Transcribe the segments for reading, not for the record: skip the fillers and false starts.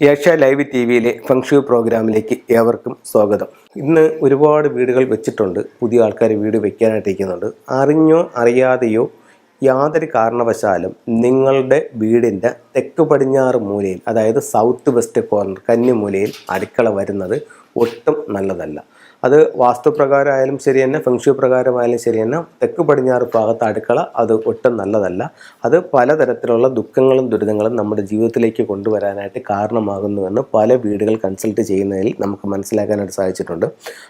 Asia live T വിയിലെ feng shui പ്രോഗ്രാമിലേക്ക് ഏവർക്കും സ്വാഗതം. ഇന്ന് ഒരുപാട് വീടുകൾ വെച്ചിട്ടുണ്ട്. പുതിയ ആൾക്കാർ വീട് വെക്കാനായിട്ടിരിക്കുന്നുണ്ട്. അറിഞ്ഞോ അറിയാതെയോ യാതൊരു കാരണവശാലും നിങ്ങളുടെ വീടിൻ്റെ തെക്ക് പടിഞ്ഞാറ് മൂലയിൽ, അതായത് സൗത്ത് വെസ്റ്റ് കോർണർ കന്നിമൂലയിൽ അടുക്കള വരുന്നത് ഒട്ടും നല്ലതല്ല. അത് വാസ്തുപ്രകാരമായാലും ശരി തന്നെ, ഫെങ്ഷു പ്രകാരമായാലും ശരി തന്നെ, തെക്ക് പടിഞ്ഞാറ് ഭാഗത്ത് അടുക്കള അത് ഒട്ടും നല്ലതല്ല. അത് പലതരത്തിലുള്ള ദുഃഖങ്ങളും ദുരിതങ്ങളും നമ്മുടെ ജീവിതത്തിലേക്ക് കൊണ്ടുവരാനായിട്ട് കാരണമാകുന്നുവെന്ന് പല വീടുകൾ കൺസൾട്ട് ചെയ്യുന്നതിൽ നമുക്ക് മനസ്സിലാക്കാനായിട്ട് സാധിച്ചിട്ടുണ്ട്.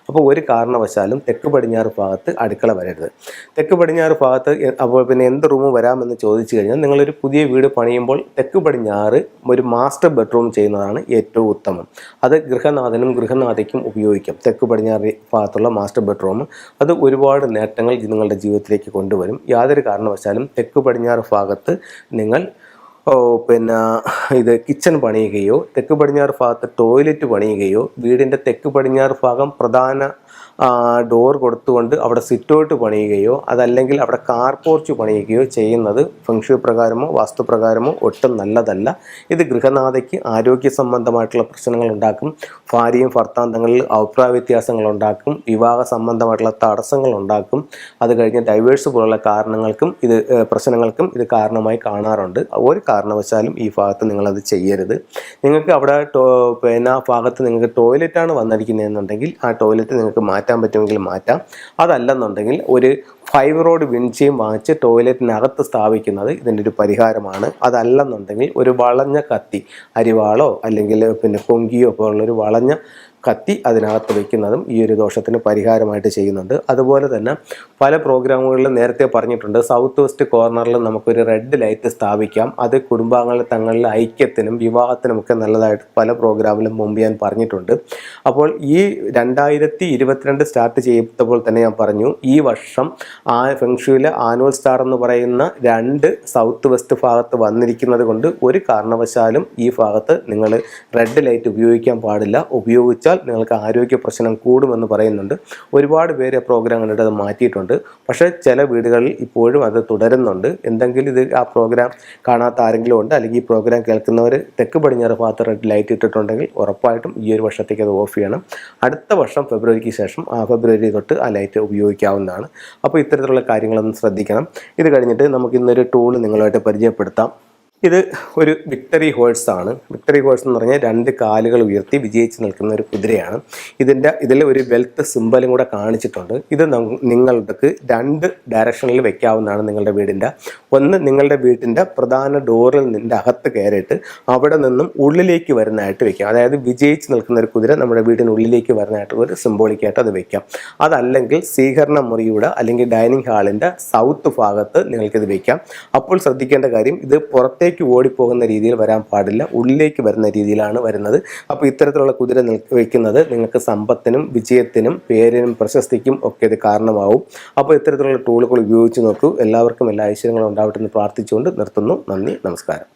അപ്പോൾ ഒരു കാരണവശാലും തെക്ക് പടിഞ്ഞാറ് ഭാഗത്ത് അടുക്കള വരരുത്. തെക്ക് പടിഞ്ഞാറ് ഭാഗത്ത് അപ്പോൾ പിന്നെ എന്ത് റൂം വരാമെന്ന് ചോദിച്ചു കഴിഞ്ഞാൽ, നിങ്ങളൊരു പുതിയ വീട് പണിയുമ്പോൾ തെക്ക് പടിഞ്ഞാറ് ഒരു മാസ്റ്റർ ബെഡ്റൂം ചെയ്യുന്നതാണ് ഏറ്റവും ഉത്തമം. അത് ഗൃഹനാഥനും ഗൃഹനാഥയ്ക്കും ഉപയോഗിക്കാം. തെക്ക് പടിഞ്ഞാറ് ഭാഗത്തുള്ള മാസ്റ്റർ ബെഡ്റൂം അത് ഒരുപാട് നേട്ടങ്ങൾ നിങ്ങളുടെ ജീവിതത്തിലേക്ക് കൊണ്ടുവരും. യാതൊരു കാരണവശാലും തെക്ക് പടിഞ്ഞാറ് ഭാഗത്ത് നിങ്ങൾ ഇത് കിച്ചൺ പണിയുകയോ തെക്ക് പടിഞ്ഞാറ് ഭാഗത്ത് ടോയ്ലറ്റ് പണിയുകയോ വീടിൻ്റെ തെക്ക് പടിഞ്ഞാറ് ഭാഗം പ്രധാന ഡോർ കൊടുത്തുകൊണ്ട് അവിടെ സിറ്റൗട്ട് പണിയുകയോ അതല്ലെങ്കിൽ അവിടെ കാർ പോർച്ച് പണിയുകയോ ചെയ്യുന്നത് ഫെങ്ഷു പ്രകാരമോ വാസ്തുപ്രകാരമോ ഒട്ടും നല്ലതല്ല. ഇത് ഗൃഹനാഥയ്ക്ക് ആരോഗ്യ സംബന്ധമായിട്ടുള്ള പ്രശ്നങ്ങൾ ഉണ്ടാക്കും. ഭാര്യയും ഭർത്താവും തങ്ങളിൽ അഭിപ്രായ വ്യത്യാസങ്ങൾ ഉണ്ടാക്കും. വിവാഹ സംബന്ധമായിട്ടുള്ള തടസ്സങ്ങൾ ഉണ്ടാക്കും. അത് കഴിഞ്ഞ് ഡൈവേഴ്സ് പോലുള്ള പ്രശ്നങ്ങൾക്കും ഇത് കാരണമായി കാണാറുണ്ട്. ഒരു കാരണവശാലും ഈ ഭാഗത്ത് നിങ്ങളത് ചെയ്യരുത്. നിങ്ങൾക്ക് അവിടെ ആ ഭാഗത്ത് നിങ്ങൾക്ക് ടോയ്ലറ്റാണ് വന്നിരിക്കുന്നതെന്നുണ്ടെങ്കിൽ ആ ടോയ്ലറ്റ് നിങ്ങൾക്ക് മാറ്റാൻ പറ്റുമെങ്കിൽ മാറ്റാം. അതല്ലെന്നുണ്ടെങ്കിൽ ഒരു ഫൈബറോഡ് വിൻചെയും വാങ്ങിച്ച് ടോയ്ലറ്റിനകത്ത് സ്ഥാപിക്കുന്നത് ഇതിൻ്റെ ഒരു പരിഹാരമാണ്. അതല്ലെന്നുണ്ടെങ്കിൽ ഒരു വളഞ്ഞ കത്തി, അരിവാളോ അല്ലെങ്കിൽ കൊങ്കിയോ പോലുള്ളൊരു വളഞ്ഞ കത്തി അതിനകത്ത് വയ്ക്കുന്നതും ഈ ഒരു ദോഷത്തിന് പരിഹാരമായിട്ട് ചെയ്യുന്നുണ്ട്. അതുപോലെ തന്നെ പല പ്രോഗ്രാമുകളിലും നേരത്തെ പറഞ്ഞിട്ടുണ്ട്, സൗത്ത് വെസ്റ്റ് കോർണറിൽ നമുക്കൊരു റെഡ് ലൈറ്റ് സ്ഥാപിക്കാം. അത് കുടുംബാംഗങ്ങൾ തങ്ങളുടെ ഐക്യത്തിനും വിവാഹത്തിനുമൊക്കെ നല്ലതായിട്ട് പല പ്രോഗ്രാമിലും മുമ്പ് ഞാൻ പറഞ്ഞിട്ടുണ്ട്. അപ്പോൾ ഈ 2022 സ്റ്റാർട്ട് ചെയ്തപ്പോൾ തന്നെ ഞാൻ പറഞ്ഞു, ഈ വർഷം ഫെങ്ഷുവിലെ ആനുവൽ സ്റ്റാർ എന്ന് പറയുന്ന 2 സൗത്ത് വെസ്റ്റ് ഭാഗത്ത് വന്നിരിക്കുന്നത് കൊണ്ട് ഒരു കാരണവശാലും ഈ ഭാഗത്ത് നിങ്ങൾ റെഡ് ലൈറ്റ് ഉപയോഗിക്കാൻ പാടില്ല. ഉപയോഗിച്ചാൽ നിങ്ങൾക്ക് ആരോഗ്യ പ്രശ്നം കൂടുമെന്ന് പറയുന്നുണ്ട്. ഒരുപാട് പേര് പ്രോഗ്രാം കണ്ടിട്ട് അത് മാറ്റിയിട്ടുണ്ട്. പക്ഷേ ചില വീടുകളിൽ ഇപ്പോഴും അത് തുടരുന്നുണ്ട്. എന്തെങ്കിലും ആ പ്രോഗ്രാം കാണാത്ത ആരെങ്കിലും ഉണ്ട്, അല്ലെങ്കിൽ ഈ പ്രോഗ്രാം കേൾക്കുന്നവർ തെക്ക് പടിഞ്ഞാറ് ഭാഗത്ത് റെഡ് ലൈറ്റ് ഇട്ടിട്ടുണ്ടെങ്കിൽ ഉറപ്പായിട്ടും ഈ ഒരു വർഷത്തേക്ക് അത് ഓഫ് ചെയ്യണം. അടുത്ത വർഷം ഫെബ്രുവരിക്ക് ശേഷം ഫെബ്രുവരി തൊട്ട് ആ ലൈറ്റ് ഉപയോഗിക്കാവുന്നതാണ്. അപ്പോൾ ഇത്തരത്തിലുള്ള കാര്യങ്ങളൊന്നും ശ്രദ്ധിക്കണം. ഇത് കഴിഞ്ഞിട്ട് നമുക്ക് ഇന്നൊരു ടൂൾ നിങ്ങളുമായിട്ട് പരിചയപ്പെടുത്താം. ഇത് ഒരു വിക്ടറി ഹോഴ്സ് ആണ്. വിക്ടറി ഹോഴ്സ് എന്ന് പറഞ്ഞാൽ 2 കാലുകൾ ഉയർത്തി വിജയിച്ച് നിൽക്കുന്ന ഒരു കുതിരയാണ്. ഇതിൽ ഒരു വെൽത്ത് സിമ്പലും കൂടെ കാണിച്ചിട്ടുണ്ട്. ഇത് നിങ്ങൾക്ക് 2 ഡയറക്ഷനിൽ വെക്കാവുന്നതാണ് നിങ്ങളുടെ വീടിൻ്റെ. ഒന്ന്, നിങ്ങളുടെ വീട്ടിൻ്റെ പ്രധാന ഡോറിൽ നിൻ്റെ അകത്ത് കയറിയിട്ട് അവിടെ നിന്നും ഉള്ളിലേക്ക് വരുന്നതായിട്ട് വെക്കാം. അതായത് വിജയിച്ച് നിൽക്കുന്ന ഒരു കുതിര നമ്മുടെ വീടിനുള്ളിലേക്ക് വരുന്നതായിട്ട് ഒരു സിംബോളിക്കായിട്ട് അത് വെക്കാം. അതല്ലെങ്കിൽ സ്വീകരണ മുറിയുടെ അല്ലെങ്കിൽ ഡൈനിങ് ഹാളിൻ്റെ സൗത്ത് ഭാഗത്ത് നിങ്ങൾക്കിത് വെക്കാം. അപ്പോൾ ശ്രദ്ധിക്കേണ്ട കാര്യം, ഇത് പുറത്തേക്ക് ഓടിപ്പോകുന്ന രീതിയിൽ വരാൻ പാടില്ല, ഉള്ളിലേക്ക് വരുന്ന രീതിയിലാണ് വരുന്നത്. അപ്പോൾ ഇത്തരത്തിലുള്ള കുതിര വയ്ക്കുന്നത് നിങ്ങൾക്ക് സമ്പത്തിനും വിജയത്തിനും പേരിനും പ്രശസ്തിക്കും ഒക്കെ ഇത് കാരണമാവും. അപ്പോൾ ഇത്തരത്തിലുള്ള ടൂളുകൾ ഉപയോഗിച്ച് നോക്കൂ. എല്ലാവർക്കും എല്ലാ ഐശ്വര്യങ്ങളും ഉണ്ടാവട്ടെ എന്ന് പ്രാർത്ഥിച്ചുകൊണ്ട് നിർത്തുന്നു. നന്ദി, നമസ്കാരം.